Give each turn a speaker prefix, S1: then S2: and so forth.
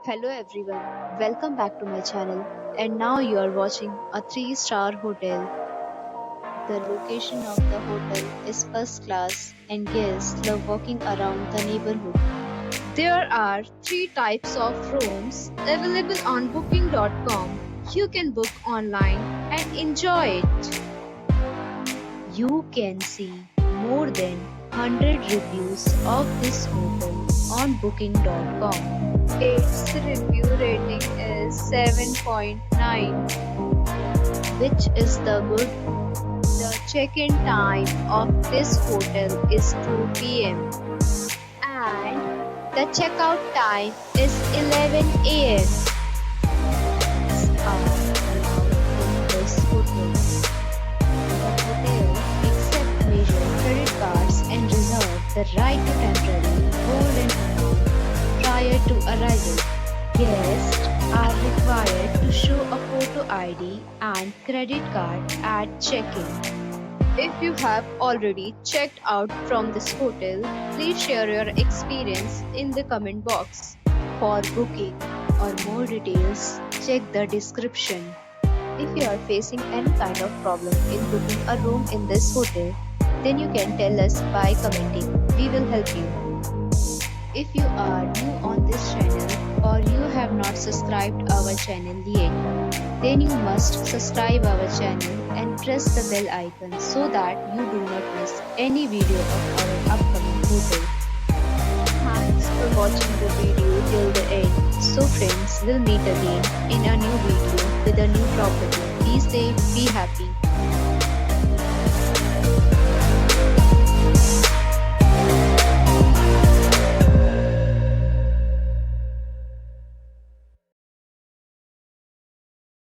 S1: Hello everyone, welcome back to my channel. And now you are watching a 3-star hotel. The location of the hotel is first class and guests love walking around the neighborhood. There are 3 types of rooms available on booking.com. You can book online and enjoy it. You can see more than 100 reviews of this hotel on booking.com. Its review rating is 7.9, which is the good. The check-in time of this hotel is 2 p.m. and the checkout time is 11 a.m. Pets are allowed in this hotel. The hotel accepts major credit cards and reserves the right to temporarily hold an account prior to arrival. Guests are required to show a photo ID and credit card at check-in. If you have already checked out from this hotel, please share your experience in the comment box. For booking or more details, check the description. If you are facing any kind of problem in booking a room in this hotel, then you can tell us by commenting. We will help you. If you are new on this channel or you have not subscribed our channel yet, then you must subscribe our channel and press the bell icon so that you do not miss any video of our upcoming hotel. Thanks for watching the video till the end. So friends, we'll meet again in a new video with a new property. Be safe, be happy.